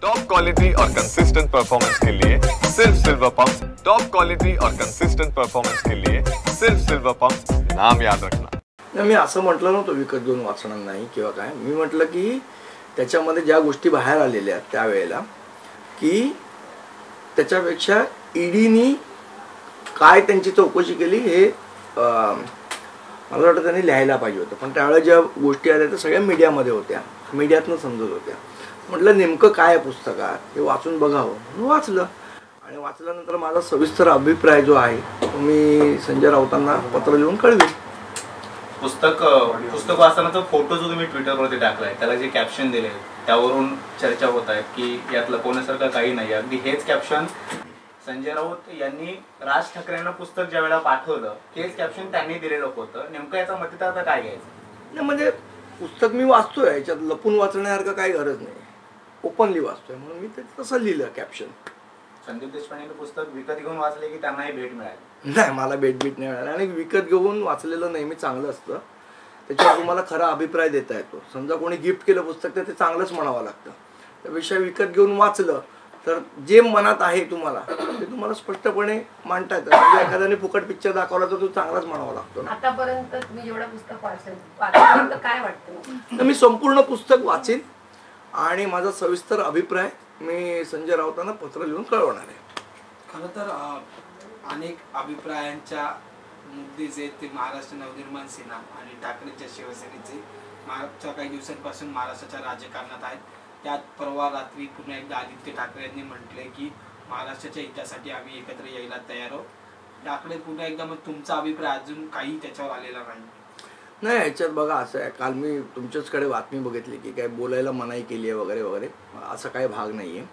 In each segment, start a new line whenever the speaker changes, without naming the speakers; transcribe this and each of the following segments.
Top quality और consistent performance के लिए सिर्फ सिल्वर पंप्स। टॉप क्वालिटी और कंसिस्टेंट परफॉर्मेंस के लिए सिर्फ सिल्वर पंप्स, नाम याद रखना।
मी असं म्हटलं नव्हतं विकत घेऊन वाचणार नाही किंवा काय, मी म्हटलं की त्याच्यामध्ये ज्या गोष्टी बाहेर आलेल्या त्यावेळेला की त्याच्यापेक्षा ईडीनी काय त्यांची चौकशी केली हे मला वाटतं त्यांनी लिहायला पाहिजे होतं, पण त्यावेळेला ज्या गोष्टी आल्या त्या सगळ्या मीडियामध्ये होत्या, मीडियातनं समजत होत्या. म्हटलं नेमकं काय आहे पुस्तकात हे वाचून बघावं म्हणून वाचलं. आणि वाचल्यानंतर माझा सविस्तर अभिप्राय जो आहे तो मी संजय राऊतांना पत्र लिहून कळवेन.
पुस्तक वाचताना फोटो जो तुम्ही ट्विटरवरती टाकलाय त्याला जे कॅप्शन दिले त्यावरून चर्चा होत आहे की यात लपवण्यासारखं काही नाही. अगदी हेच कॅप्शन संजय राऊत यांनी राज ठाकरेंना पुस्तक ज्या वेळेला पाठवलं तेच कॅप्शन त्यांनी दिलेलं होतं. नेमकं याचा मतितार्थ काय घ्यायचं?
नाही म्हणजे पुस्तक मी वाचतोय, याच्यात लपून वाचण्यासारखं काही गरज नाही, ओपनली वाचतोय म्हणून मी ते तसं लिहिलं कॅप्शन.
संदीप देशपांडेंचं पुस्तक विकत घेऊन वाचले की त्यांनाही भेट मिळाली?
नाही, मला भेट नाही मिळाली. आणि विकत घेऊन वाचलेलं नेहमी चांगलं असतं, त्याच्यावर तुम्हाला खरा अभिप्राय देता येतो. समजा कोणी गिफ्ट केलं पुस्तक तर ते चांगलंच म्हणावं लागतं. त्यापेक्षा विकत घेऊन वाचलं तर जे मनात आहे तुम्हाला ते तुम्हाला स्पष्टपणे मांडता येतं. म्हणजे एखाद्याने फुकट पिक्चर दाखवला तर तो चांगलाच म्हणावा लागतो.
आतापर्यंत तुम्ही जेवढं पुस्तक वाचलं काय वाटतं?
तर मी संपूर्ण पुस्तक वाचेन आणि माझा सविस्तर अभिप्राय मी संजय राऊतांना पत्र लिहून कळवणार आहे.
खरं तर अनेक अभिप्रायांच्या मुद्दे जे ते महाराष्ट्र नवनिर्माण सेना आणि ठाकरेंच्या शिवसेनेचे मागच्या काही दिवसांपासून महाराष्ट्राच्या राजकारणात आहेत. त्यात परवा रात्री पुन्हा एकदा आदित्य ठाकरे यांनी म्हटले की महाराष्ट्राच्या हितासाठी आम्ही एकत्र यायला तयार आहोत. ठाकरे पुन्हा एकदा, मग तुमचा अभिप्राय अजून काही त्याच्यावर आलेला नाही?
नाही, ह्याच्यात बघा असं आहे, काल मी तुमच्याचकडे बातमी बघितली की काय बोलायला मनाई केली आहे वगैरे वगैरे, असा काही भाग नाही आहे.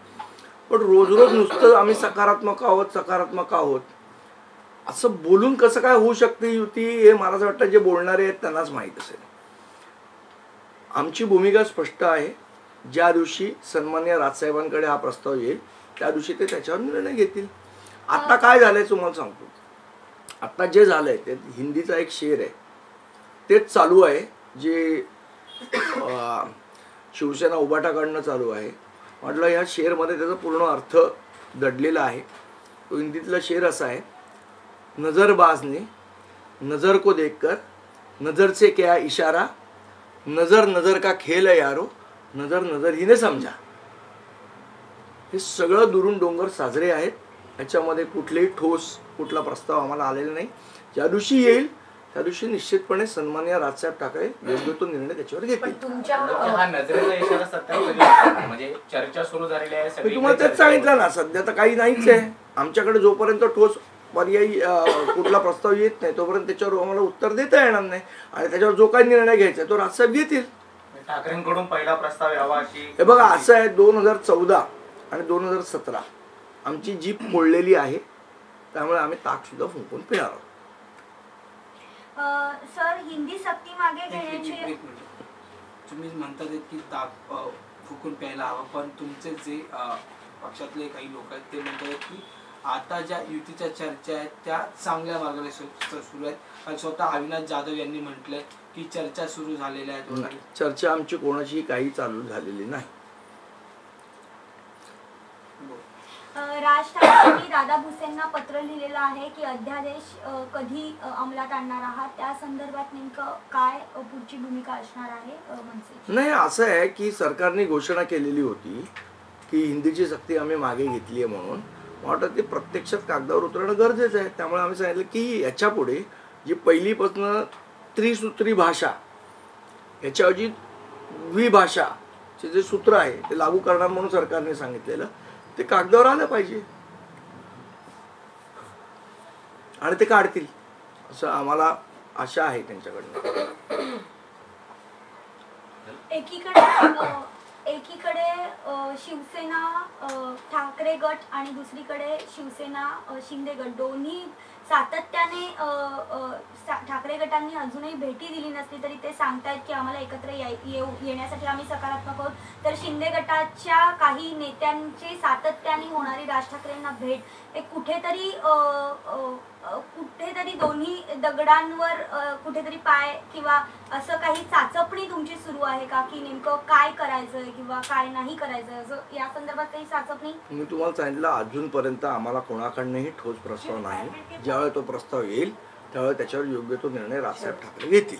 पण रोज रोज नुसतं आम्ही सकारात्मक आहोत असं बोलून कसं काय होऊ शकते युती, हे मला असं वाटतं जे बोलणारे आहेत त्यांनाच माहीत असेल. आमची भूमिका स्पष्ट आहे. ज्या दिवशी सन्माननीय राजसाहेबांकडे हा प्रस्ताव येईल त्या दिवशी ते त्याच्यावर निर्णय घेतील. आत्ता काय झालंय तुम्हाला सांगतो. आत्ता जे झालंय ते हिंदीचा एक शेर आहे तेच चालू आहे, जे शिवसेना उभाटाकडनं चालू आहे. म्हटलं ह्या शेरमध्ये त्याचा पूर्ण अर्थ दडलेला आहे. तो हिंदीतला शेर असा आहे, नजरबाज ने नजर को देखकर नजर से क्या इशारा, नजर नजर का खेल है यारो, नजर नजर ही ने समजा. हे सगळं दुरून डोंगर साजरे आहेत. याच्यामध्ये कुठलेही ठोस कुठला प्रस्ताव आम्हाला आलेला नाही. ज्या दिवशी येईल त्या दिवशी निश्चितपणे सन्माननीय राजसाहेब ठाकरे योग्य तो निर्णय त्याच्यावर घेतील.
हा नजरेचा इशारा सत्ता म्हणजे चर्चा सुरू झालेली आहे.
मी तुम्हाला तेच सांगितलं ना, सध्या तर काही नाहीच आहे आमच्याकडे. जोपर्यंत ठोस पर्यायी कुठला प्रस्ताव येत नाही तोपर्यंत त्याच्यावर आम्हाला उत्तर देता येणार नाही. आणि त्याच्यावर जो काही निर्णय घ्यायचा तो राजसाहेब घेतील.
ठाकरेंकडून पहिला प्रस्ताव यावा अशी.
हे बघा असं आहे, 2014 आणि 2017 आमची जीप मोडलेली आहे, त्यामुळे आम्ही ताक सुद्धा फुंकून पिणार आहोत.
सर, हिंदी सक्ती मागे घेण्याची
तुम्ही म्हणतात की ताक फुकून प्यायला हवं, पण तुमचे जे पक्षातले काही लोक आहेत ते म्हणतात की आता ज्या युतीच्या चर्चा आहेत त्या चांगल्या मार्गाने सुरू आहेत. आणि स्वतः अविनाश जाधव यांनी म्हटलंय की चर्चा सुरू झालेल्या आहेत.
चर्चा आमची कोणाची काही चालू झालेली नाही.
राज ठाकरेंनी दादा भुसेंना पत्र लिहिलेलं आहे की अध्यादेश कधी अंमलात आणणार आहात, त्या संदर्भात नेमकं काय पुढची भूमिका असणार आहे मनसेची?
नाही, असं आहे की सरकारने घोषणा केलेली होती की हिंदीची सक्ती आम्ही मागे घेतली आहे म्हणून. वाटतं ते प्रत्यक्षात कागदावर उतरणं गरजेचं आहे. त्यामुळे आम्ही सांगितलं की याच्यापुढे जी पहिलीपासून त्रिसूत्री भाषा याच्याऐवजी द्विभाषाचे जे सूत्र आहे ते लागू करणार म्हणून सरकारने सांगितलेलं ते कागदावर आलं पाहिजे आणि ते काढतील असं आम्हाला आशा आहे त्यांच्याकडनं.
एकीकडे शिवसेना ठाकरे गट आणि दुसरीकडे शिवसेना शिंदे गट दोन्ही सातत्याने ठाकरे गटांनी अजूनही भेटी दिली नसली तरी ते सांगतायत की आम्हाला एकत्र येण्यासाठी आम्ही सकारात्मक आहोत. तर शिंदे गटाच्या काही नेत्यांची सातत्याने होणारी राज ठाकरेंना भेट एक कुठेतरी कुठेतरी दोन्ही दगडांवर कुठेतरी पाय किंवा असं काही चाचपणी तुमची सुरू आहे का की नेमकं काय करायचंय किंवा काय नाही करायचंय, असं या संदर्भात काही चाचपणी?
मी तुम्हाला सांगितलं अजूनपर्यंत आम्हाला कोणाकडनंही ठोस प्रस्ताव नाही. ज्यावेळेस तो प्रस्ताव येईल त्यावेळेस त्याच्यावर योग्य तो निर्णय राजसाहेब ठाकरे घेतील.